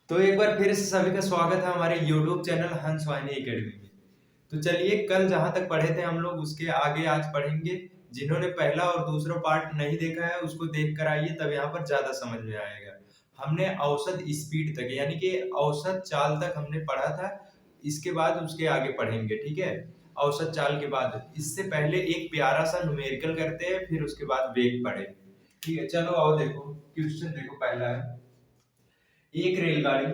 तो एक बार फिर से सभी का स्वागत है हमारे YouTube चैनल हंस वाहिनी एकेडमी में। तो चलिए कल जहाँ तक पढ़े थे हम लोग उसके आगे आज पढ़ेंगे। जिन्होंने पहला और दूसरा पार्ट नहीं देखा है उसको देख कर आइए, तब यहाँ पर ज्यादा समझ में आएगा। हमने औसत स्पीड तक यानी कि औसत चाल तक हमने पढ़ा था। इसके बाद उसके आगे पढ़ेंगे, ठीक है। औसत चाल के बाद इससे पहले एक प्यारा सा न्यूमेरिकल करते हैं, फिर उसके बाद वेग पढ़े। ठीक है, चलो आओ देखो क्वेश्चन। देखो पहला है, एक रेलगाड़ी।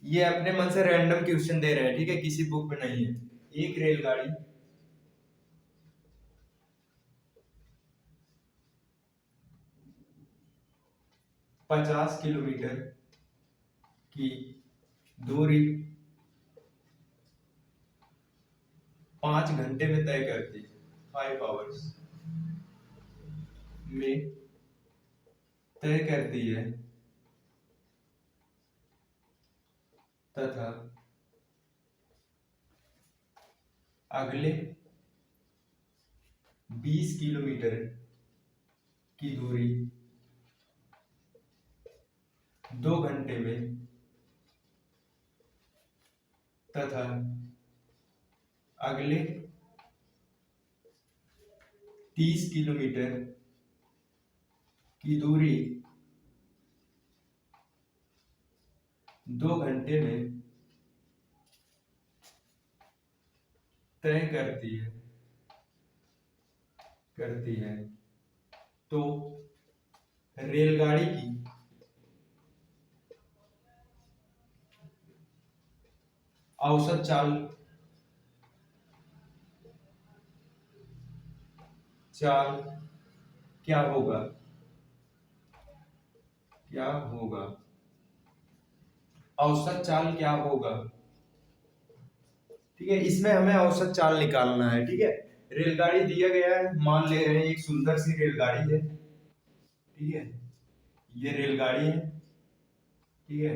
ये अपने मन से रैंडम क्वेश्चन दे रहे हैं, ठीक है, किसी बुक में नहीं है। एक रेलगाड़ी 50 किलोमीटर की दूरी 5 घंटे में तय करती है, 5 आवर्स में तय करती है, तथा अगले 20 किलोमीटर की दूरी 2 घंटे में, तथा अगले 30 किलोमीटर की दूरी 2 घंटे में तय करती है। तो रेलगाड़ी की औसत चाल चाल क्या होगा, औसत चाल क्या होगा। ठीक है, इसमें हमें औसत चाल निकालना है। ठीक है, रेलगाड़ी दिया गया है, मान ले रहे हैं एक सुंदर सी रेलगाड़ी है। ठीक है, ये रेलगाड़ी है। ठीक है,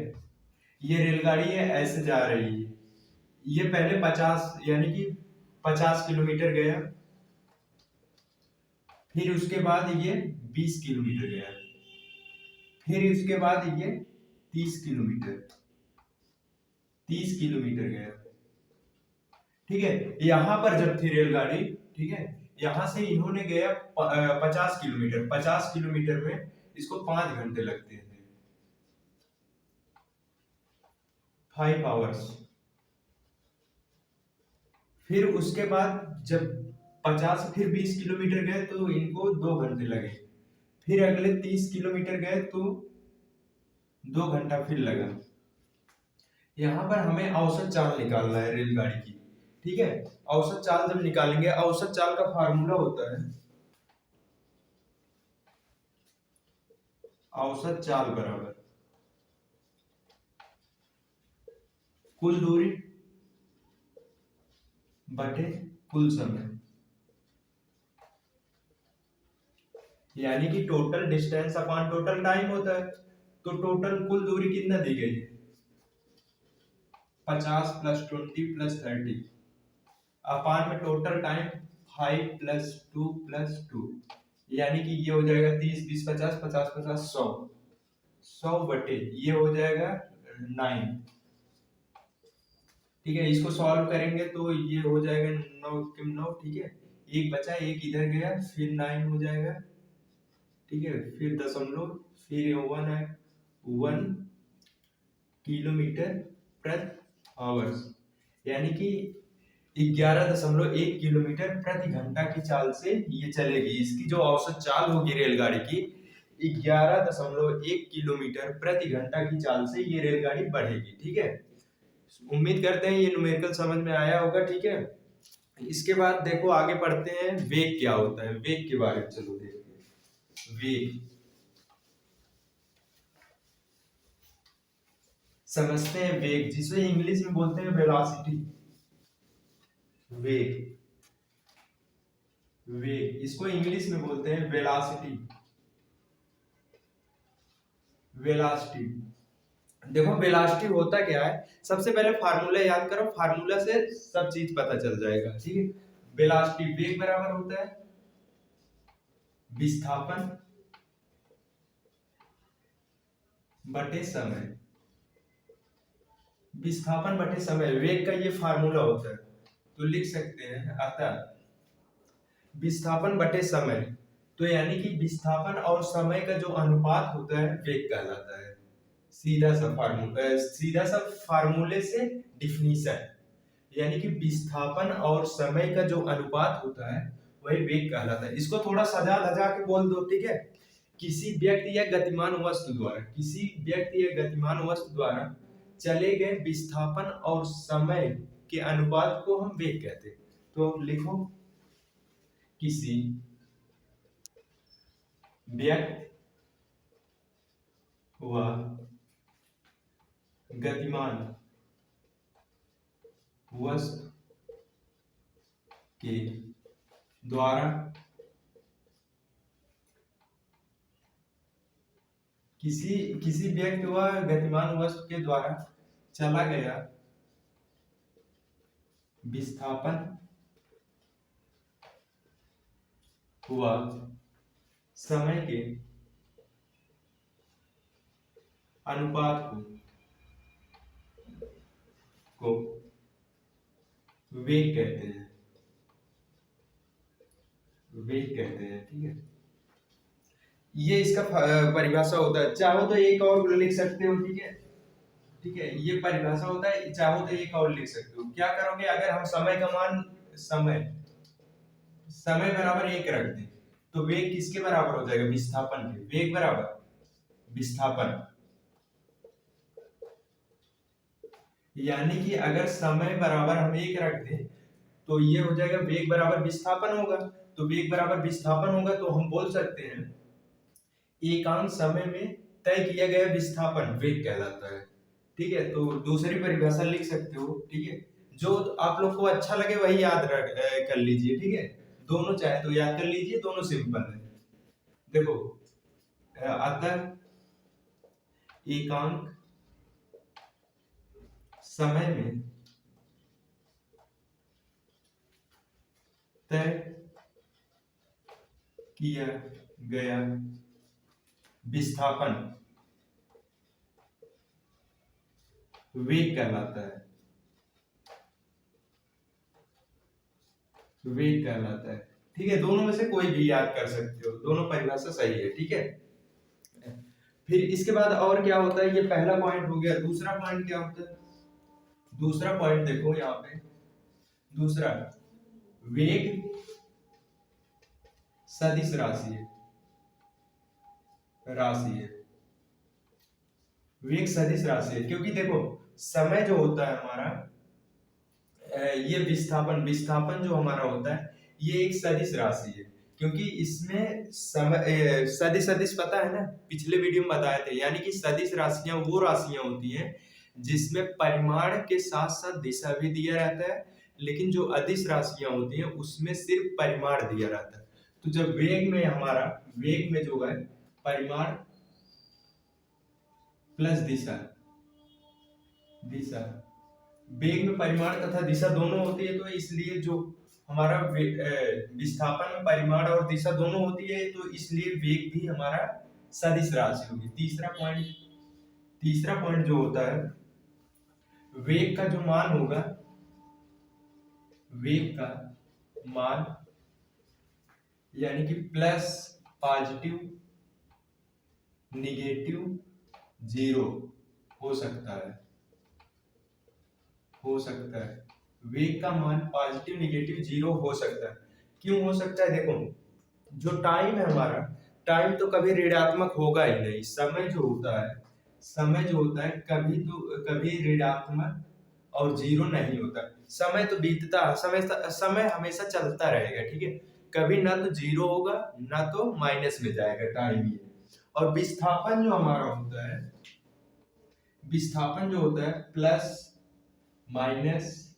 ये रेलगाड़ी है, ऐसे जा रही है। ये पहले 50 यानी कि 50 किलोमीटर गया, फिर उसके बाद ये 20 किलोमीटर गया, फिर उसके बाद ये 30 किलोमीटर 30 किलोमीटर गया। ठीक है, यहाँ पर जब थी रेलगाड़ी, ठीक है, यहाँ से इन्होंने गया 50 किलोमीटर। 50 किलोमीटर में इसको 5 घंटे लगते थे, 5 आवर्स। फिर उसके बाद जब 50 फिर 20 किलोमीटर गए तो इनको 2 घंटे लगे। फिर अगले 30 किलोमीटर गए तो 2 घंटा फिर लगा। यहाँ पर हमें औसत चाल निकालना है रेलगाड़ी की। ठीक है, औसत चाल जब निकालेंगे, औसत चाल का फार्मूला होता है औसत चाल बराबर कुल दूरी बटे कुल समय, यानी कि total distance upon total time होता है। तो टोटल कुल दूरी कितना दी गई है, 50 प्लस 20 प्लस 30 अपान में टोटल टाइम 5 प्लस 2 प्लस 2, यानी कि ये हो जाएगा 30 20 50 50 50 100, 100 बटे ये हो जाएगा 9। ठीक है, इसको सॉल्व करेंगे तो ये हो जाएगा 9 9। ठीक है, एक बचा, एक इधर गया, फिर 9 हो जाएगा। ठीक है, फिर दशमलव, फिर 1 किलोमीटर प्रति आवर्स, यानी कि 11.1 किलोमीटर प्रति घंटा की चाल से ये चलेगी। इसकी जो औसत चाल होगी रेलगाड़ी की, 11.1 किलोमीटर प्रति घंटा की चाल से ये रेलगाड़ी बढ़ेगी। ठीक है, उम्मीद करते हैं ये न्यूमेरिकल समझ में आया होगा। ठीक है, इसके बाद देखो आगे पढ़ते हैं, वेग क्या होता है, वेग के बारे में चलो देखते हैं। वेग समझते हैं, वेग जिसे इंग्लिश में बोलते हैं वेलोसिटी। वेग वेग इसको इंग्लिश में बोलते हैं वेलोसिटी। वेलोसिटी, देखो वेलोसिटी होता क्या है, सबसे पहले फार्मूला याद करो, फार्मूला से सब चीज पता चल जाएगा। ठीक है, वेलोसिटी वेग बराबर होता है विस्थापन बटे समय, विस्थापन बटे समय वेग का ये फार्मूला होता है। तो लिख सकते हैं अतः विस्थापन बटे समय, तो यानी कि विस्थापन और समय का जो अनुपात होता है वेग कहलाता है। सीधा सा फार्मूले से डिफिनीशन, यानी कि विस्थापन और समय का जो अनुपात होता है वही वेग कहलाता है। इसको थोड़ा सजा धजा के बोल दो, ठीक है। किसी व्यक्ति या गतिमान वस्तु द्वारा, किसी व्यक्ति या गतिमान वस्तु द्वारा चले गए विस्थापन और समय के अनुपात को हम वेग कहते हैं। तो लिखो, किसी व्यक्ति व गतिमान वस्तु के द्वारा किसी व्यक्ति व गतिमान वस्तु के द्वारा चला गया विस्थापन व समय के अनुपात को वेग कहते हैं, वेग कहते हैं, ठीक है। ये इसका परिभाषा होता है। चाहो तो एक और लिख सकते हो, ठीक है, ठीक है। ये परिभाषा होता है, चाहो तो एक और लिख सकते हो। क्या करोगे, अगर हम समय का मान समय बराबर 1 रख दें तो वेग किसके बराबर हो जाएगा, विस्थापन के। वेग बराबर विस्थापन, यानी कि अगर समय बराबर हम 1 रख दें तो ये हो जाएगा वेग बराबर विस्थापन होगा। तो वेग बराबर विस्थापन होगा तो हम बोल सकते हैं एकांक समय में तय किया गया विस्थापन वेग कहलाता है, ठीक है। तो दूसरी परिभाषा लिख सकते हो, ठीक है। जो आप लोग को अच्छा लगे वही याद कर लीजिए, ठीक है। दोनों चाहे तो याद कर लीजिए, दोनों सिंपल है। देखो, अतः एकांक समय में तय किया गया विस्थापन वेग कहलाता है, वेग कहलाता है, ठीक है। दोनों में से कोई भी याद कर सकते हो, दोनों परिभाषा सही है, ठीक है। फिर इसके बाद और क्या होता है, ये पहला पॉइंट हो गया। दूसरा पॉइंट क्या होता है, दूसरा पॉइंट देखो यहाँ पे, दूसरा वेग सदिश राशि है, वेग सदिश राशि है। क्योंकि देखो समय जो होता है हमारा, ये विस्थापन जो हमारा होता है ये एक सदिश राशि है। क्योंकि इसमें समय सदिश पता है ना, पिछले वीडियो में बताए थे। यानी कि सदिश राशियां वो राशियां होती हैं जिसमें परिमाण के साथ साथ दिशा भी दिया रहता है, लेकिन जो अदिश राशियां होती हैं उसमें सिर्फ परिमाण दिया रहता है। तो जब वेग में जो है परिमाण प्लस दिशा, वेग में परिमाण तथा दिशा दोनों होती है, तो इसलिए जो हमारा विस्थापन में परिमाण और दिशा दोनों होती है, तो इसलिए वेग भी हमारा सदिश राशि होगी। तीसरा पॉइंट जो होता है, वेग का जो मान होगा, वेग का मान यानी कि प्लस, पॉजिटिव, निगेटिव, जीरो हो सकता है, वेग का मान पॉजिटिव, निगेटिव, जीरो हो सकता है। क्यों हो सकता है, देखो जो टाइम है हमारा, टाइम तो कभी ऋणात्मक होगा ही नहीं। समय जो होता है कभी ऋणात्मक और जीरो नहीं होता। समय तो बीतता है, समय हमेशा चलता रहेगा, ठीक है। कभी ना तो जीरो होगा ना तो माइनस में जाएगा, टाइम ही। और विस्थापन जो होता है प्लस, माइनस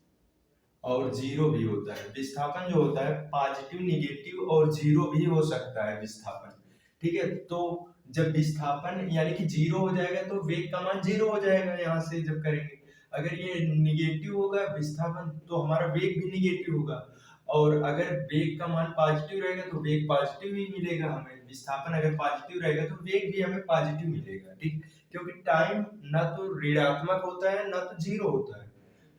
और जीरो भी होता है। विस्थापन जो होता है पॉजिटिव, निगेटिव और जीरो भी हो सकता है विस्थापन, ठीक है। तो जब विस्थापन यानी कि जीरो हो जाएगा तो वेग का मान जीरो हो जाएगा। यहाँ से जब करेंगे, अगर ये निगेटिव होगा विस्थापन तो हमारा वेग भी निगेटिव होगा। और अगर वेग का मान पॉजिटिव रहेगा तो वेग पॉजिटिव ही मिलेगा हमें, विस्थापन अगर पॉजिटिव रहेगा तो वेग भी हमें पॉजिटिव मिलेगा, ठीक। क्योंकि टाइम ना तो ऋणात्मक होता है ना तो जीरो होता है,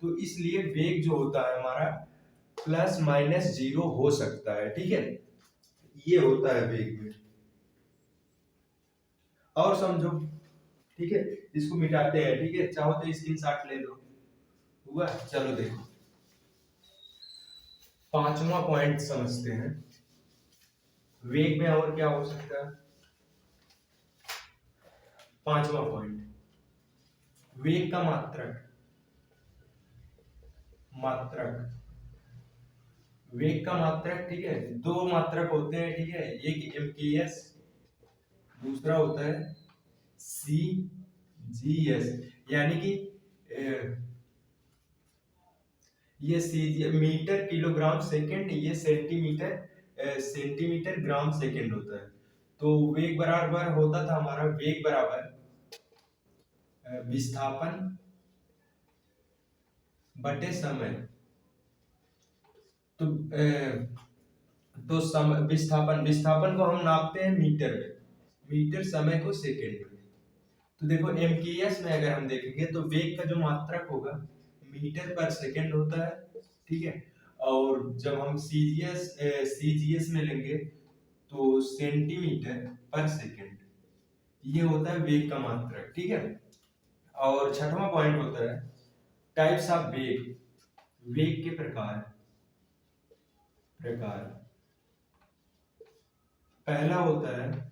तो इसलिए वेग जो होता है हमारा प्लस माइनस जीरो हो सकता है, ठीक है। ये होता है वेग में। और समझो, ठीक है, इसको मिटाते हैं, ठीक है, चाहो तो स्क्रीनशॉट ले लो। हुआ, चलो देखो पांचवा पॉइंट समझते हैं। वेग में और क्या हो सकता है? पांचवा पॉइंट, वेग का मात्रक। मात्रक, वेग का मात्रक, ठीक है, दो मात्रक होते हैं, ठीक है, एक एमकेएस, दूसरा होता है सी जी एस, यानी कि ये सी मीटर किलोग्राम सेकंड, ये सेंटीमीटर ग्राम सेकंड होता है। तो वेग बराबर होता था हमारा, वेग बराबर विस्थापन बटे समय। तो विस्थापन विस्थापन को हम नापते हैं मीटर में, मीटर समय को सेकंड में। तो देखो एमकेएस में अगर हम देखेंगे तो वेग का जो मात्रक होगा मीटर पर सेकंड होता है, ठीक है। और जब हम सीजीएस में लेंगे तो सेंटीमीटर पर सेकंड, ये होता है वेग का मात्रक, ठीक है। और छठवां पॉइंट होता है टाइप्स ऑफ वेग, वेग के प्रकार। प्रकार पहला होता है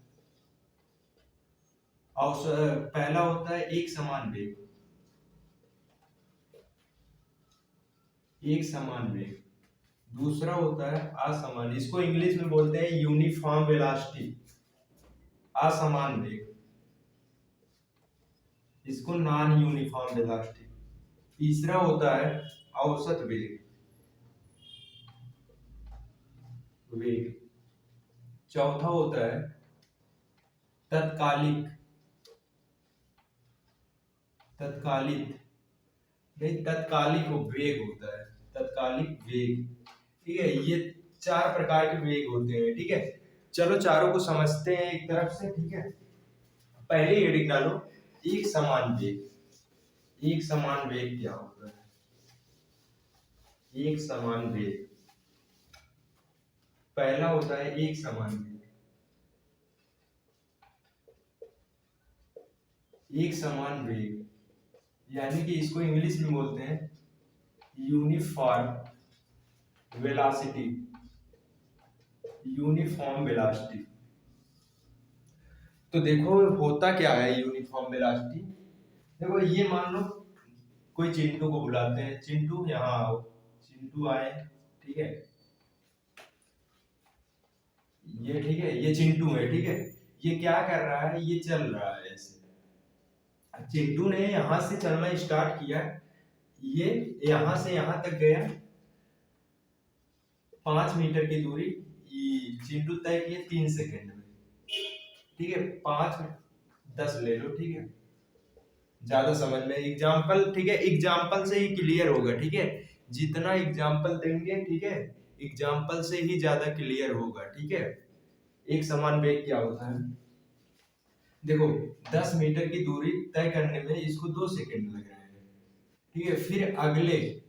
पहला होता है एक समान वेग, एक समान वेग। दूसरा होता है असमान, इसको इंग्लिश में बोलते हैं यूनिफॉर्म वेलोसिटी, असमान वेग, इसको नॉन यूनिफॉर्म वेलोसिटी। तीसरा होता है औसत वेग, वेग। चौथा होता है तत्कालिक, तत्कालिक नहीं, तत्कालिक वेग होता है, तत्कालिक वेग, ठीक है। ये चार प्रकार के वेग होते हैं, ठीक है। चलो चारों को समझते हैं एक तरफ से, ठीक है। पहले हेडिंग डालो एक समान वेग। एक समान वेग क्या होता है? एक समान वेग, पहला होता है एक समान वेग। एक समान वेग यानी कि इसको इंग्लिश में बोलते हैं यूनिफॉर्म वेलोसिटी, यूनिफॉर्म वेलोसिटी। तो देखो होता क्या है यूनिफॉर्म वेलोसिटी। देखो ये मान लो कोई चिंटू को बुलाते हैं, चिंटू यहाँ आओ, चिंटू आए, ठीक है, ये ठीक है, ये चिंटू है, ठीक है। ये क्या कर रहा है, ये चल रहा है ऐसे। चिंटू ने यहां से चलना स्टार्ट किया, ये यहां से यहां तक गया, 5 मीटर की दूरी चिंटू तय किए 3 सेकंड में, ठीक है। 5 10 ले लो, ठीक है, ज्यादा समझ में एग्जाम्पल, ठीक है, एग्जाम्पल से ही क्लियर होगा, ठीक है। जितना एग्जाम्पल देंगे, ठीक है, एग्जाम्पल से ही ज्यादा क्लियर होगा, ठीक है। एक समान वेग क्या होता है, देखो 10 मीटर की दूरी तय करने में इसको 2 सेकंड लग रहे हैं, ठीक है। फिर अगले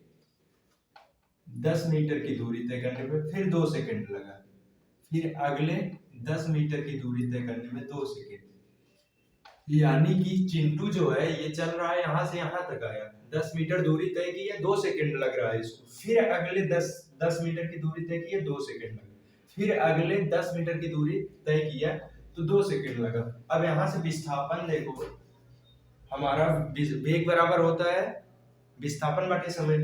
10 मीटर की दूरी तय करने में फिर 2 सेकंड लगा, फिर अगले 10 मीटर की दूरी तय करने में 2 सेकंड। यानी कि चिंटू जो है ये चल रहा है, यहां से यहां तक आया, 10 मीटर दूरी तय की है, 2 सेकंड लग रहा है इसको। फिर अगले 10 मीटर की दूरी तय की है, 2 सेकंड लगा। फिर अगले 10 मीटर की दूरी तय किया तो 2 सेकंड लगा। अब यहां से विस्थापन देखो, हमारा वेग बराबर होता है विस्थापन बटे समय।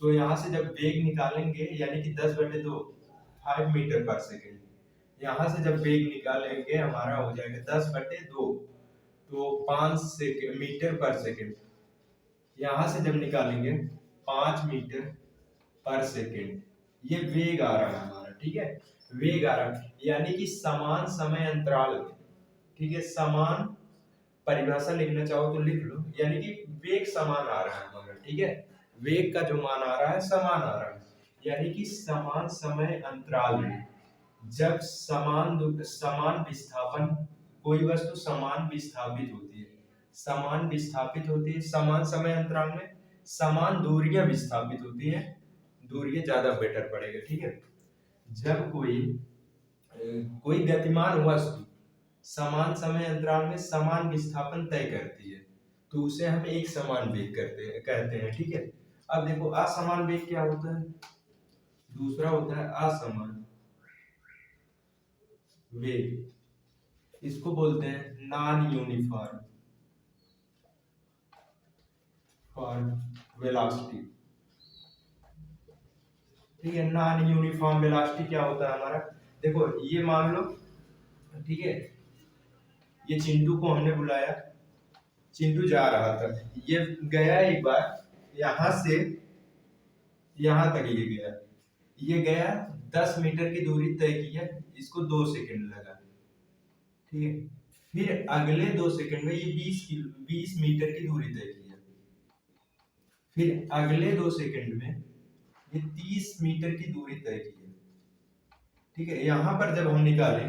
तो यहाँ से जब वेग निकालेंगे यानी कि 10/2, 5 मीटर पर सेकेंड, यहाँ से जब वेग निकालेंगे हमारा हो जाएगा 10/2, तो 5 मीटर पर सेकेंड। यहाँ से जब निकालेंगे 5 मीटर पर सेकेंड, ये वेग आ रहा है हमारा, ठीक है, वेग आ रहा है, यानी कि समान समय अंतराल में, ठीक है। समान परिभाषा लिखना चाहो तो लिख लो, यानी कि वेग समान आ रहा है हमारा, ठीक है। वेग का जो मान आ रहा है समान आ रहा है, यानी कि समान समय अंतराल में जब समान विस्थापन, कोई वस्तु समान विस्थापित होती है, समान विस्थापित होती है, समान समय अंतराल में समान दूरियां विस्थापित होती हैं, दूरियां ज्यादा बेटर पड़ेगा, ठीक है। जब कोई गतिमान वस्तु समान समय अंतराल में समान विस्थापन तय करती है तो उसे हम एक समान वेग कहते हैं, ठीक है। अब देखो असमान वेग क्या होता है, दूसरा होता है असमान वेग, इसको बोलते हैं नॉन यूनिफॉर्म फॉर्म वेलोसिटी, ठीक है। नॉन यूनिफॉर्म वेलोसिटी क्या होता है हमारा, देखो ये मान लो, ठीक है, ये चिंटू को हमने बुलाया, चिंटू जा रहा था, ये गया एक बार यहां से यहां तक, ये गया 10 मीटर की दूरी तय की है, इसको 2 सेकंड लगा, ठीक है। फिर अगले 2 सेकंड में ये 20 मीटर की दूरी तय की है, फिर अगले 2 सेकंड में ये 30 मीटर की दूरी तय की है, ठीक है। यहाँ पर जब हम निकाले,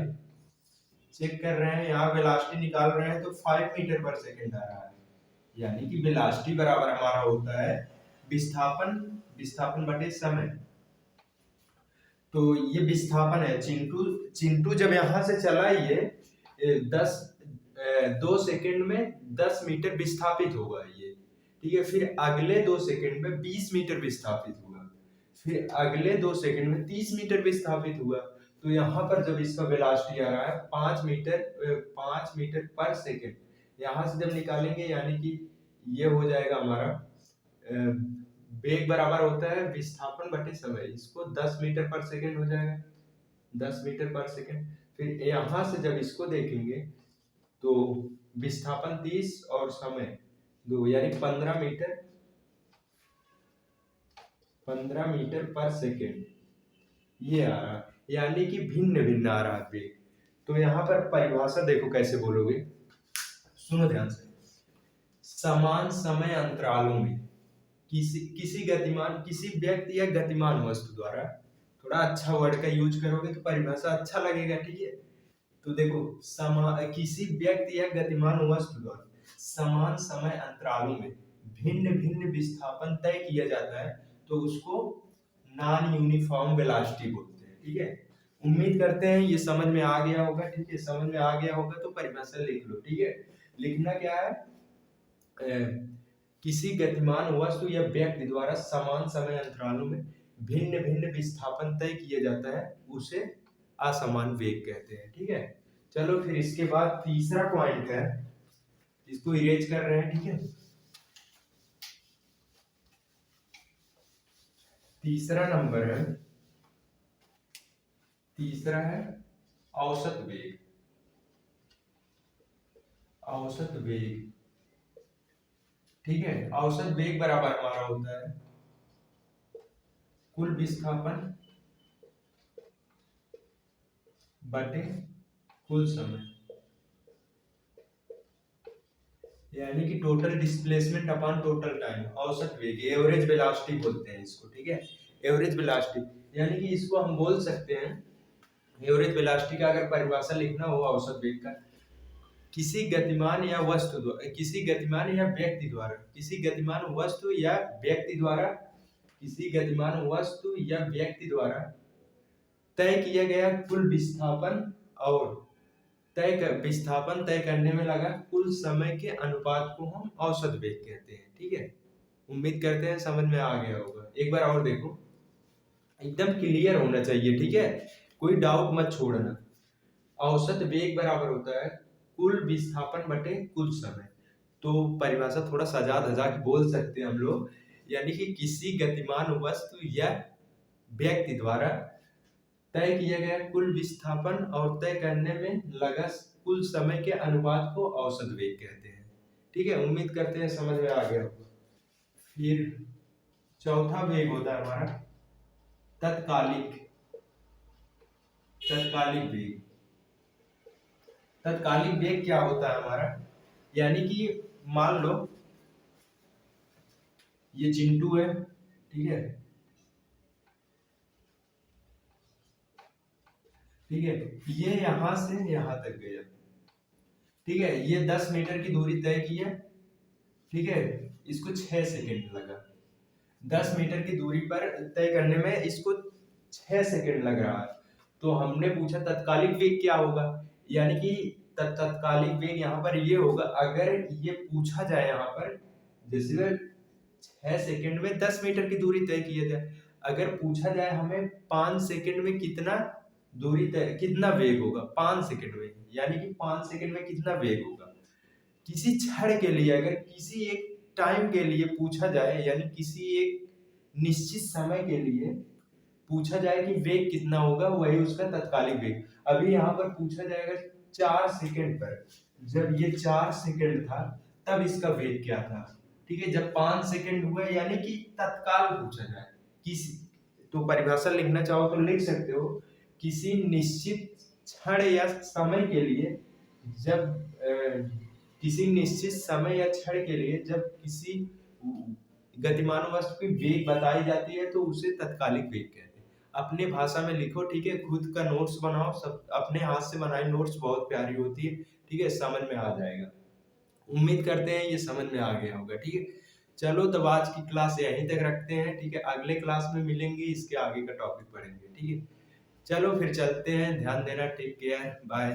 चेक कर रहे हैं, यहाँ वेलोसिटी निकाल रहे हैं तो 5 मीटर पर सेकंड आ रहा है, यानी कि वेलोसिटी बराबर हमारा होता है विस्थापन, विस्थापन बटे समय। तो ये विस्थापन है, चिंटू चिंटू जब यहाँ से चला, ये 2 सेकंड में 10 मीटर विस्थापित होगा ये, ठीक है। फिर अगले 2 सेकंड में 20 मीटर विस्थापित हुआ, फिर अगले 2 सेकंड में 30 मीटर विस्थापित हुआ। तो यहाँ पर जब इसका वेलोसिटी आ रहा है 5 मीटर पर सेकंड, यहाँ से जब निकालेंगे यानी कि ये हो जाएगा हमारा वेग बराबर होता है विस्थापन बटे समय, इसको 10 मीटर पर सेकंड हो जाएगा, 10 मीटर पर सेकंड। फिर यहाँ से जब इसको देखेंगे तो विस्थापन 30 और समय 2, यानी 15 मीटर पर सेकंड ये आ रहा, यानी कि भिन्न भिन्न आ रहा वेग। तो यहाँ पर परिभाषा देखो कैसे बोलोगे, सुनो ध्यान से, समान समय अंतरालों में किसी व्यक्ति या गतिमान वस्तु द्वारा, थोड़ा अच्छा वर्ड का यूज करोगे तो परिभाषा अच्छा लगेगा, ठीक है। तो देखो किसी व्यक्ति या गतिमान वस्तु द्वारा समान समय अंतरालों में भिन्न भिन्न विस्थापन तय किया जाता है तो उसको नॉन यूनिफॉर्म वेलोसिटी बोलते हैं, ठीक है। उम्मीद करते हैं ये समझ में आ गया होगा, ठीक है। समझ में आ गया होगा तो परिभाषा लिख लो, ठीक है। लिखना क्या है, किसी गतिमान वस्तु या व्यक्ति द्वारा समान समय अंतरालों में भिन्न भिन्न विस्थापन तय किया जाता है उसे असमान वेग कहते हैं, ठीक है। चलो फिर इसके बाद तीसरा पॉइंट है, इसको इरेज कर रहे हैं, ठीक है। तीसरा नंबर है, तीसरा है औसत वेग, औसत वेग, ठीक है। औसत वेग बराबर हमारा होता है कुल विस्थापन बटे कुल समय, यानी कि total displacement upon total time, औसत वेग, एवरेज वेलोसिटी बोलते हैं इसको, ठीक है। एवरेज वेलोसिटी यानी कि इसको हम बोल सकते हैं, एवरेज वेलोसिटी का अगर परिभाषा लिखना हो औसत वेग का, किसी गतिमान या वस्तु द्वारा, किसी गतिमान या व्यक्ति द्वारा, किसी गतिमान वस्तु या व्यक्ति द्वारा, किसी गतिमान वस्तु या व्यक्ति द्वारा तय किया गया कुल विस्थापन और विस्थापन तय करने में लगा कुल समय के अनुपात को हम औसत वेग कहते हैं, ठीक है। उम्मीद करते हैं समझ में आ गया होगा। एक बार और देखो, एकदम क्लियर होना चाहिए, ठीक है, कोई डाउट मत छोड़ना। औसत वेग बराबर होता है कुल विस्थापन बटे कुल समय। तो परिभाषा थोड़ा सजा धजा के बोल सकते हैं हम लोग, यानी कि किसी गतिमान वस्तु या व्यक्ति द्वारा तय किया गया कुल विस्थापन और तय करने में लगा कुल समय के अनुपात को औसत वेग कहते हैं, ठीक है। उम्मीद करते हैं समझ में आ गया होगा। फिर चौथा वेग होता है हमारा तत्कालिक, तत्कालिक वेग। तत्कालिक वेग क्या होता है हमारा, यानी कि मान लो ये चिंटू है, ठीक है, ठीक है, ये यहाँ से यहाँ तक गया, ठीक है, ये 10 मीटर की दूरी तय की है, ठीक है, इसको 6 सेकंड लगा। 10 मीटर की दूरी पर तय करने में इसको 6 सेकंड लग रहा है। तो हमने पूछा तत्कालिक वेग क्या होगा, यानी कि तत्कालिक वेग यहाँ पर ये होगा, अगर ये पूछा जाए यहाँ पर, जैसे 6 सेकंड में 10 मीटर की दूरी तय किए थे, अगर पूछा जाए हमें 5 सेकंड में कितना दूरी तय, कितना वेग होगा 5 सेकंड में, यानी कि 5 सेकंड में कितना वेग होगा किसी क्षण के लिए, अगर किसी एक टाइम के लिए पूछा जाए, यानी किसी एक निश्चित समय के लिए पूछा जाए कि वेग कितना होगा, वही उसका तत्कालिक वेग। अभी यहाँ पर पूछा जाएगा 4 सेकंड पर, जब ये 4 सेकंड था तब इसका वेग क्या था, ठीक है, जब 5 सेकंड हुए, यानी कि तत्काल पूछा जाए किसी, तो परिभाषा लिखना चाहो तो लिख सकते हो, किसी निश्चित क्षण या समय के लिए, जब किसी निश्चित समय या क्षण के लिए जब किसी गतिमान वस्तु की वेग बताई जाती है तो उसे तत्कालिक वेग कहते हैं। अपने भाषा में लिखो, ठीक है, खुद का नोट्स बनाओ, सब अपने हाथ से बनाई नोट्स बहुत प्यारी होती है, ठीक है, समझ में आ जाएगा। उम्मीद करते हैं ये समझ में आ गया होगा, ठीक है। चलो तब आज की क्लास यहीं तक रखते हैं, ठीक है, अगले क्लास में मिलेंगे, इसके आगे का टॉपिक पढ़ेंगे, ठीक है। चलो फिर चलते हैं, ध्यान देना, टेक केयर, बाय।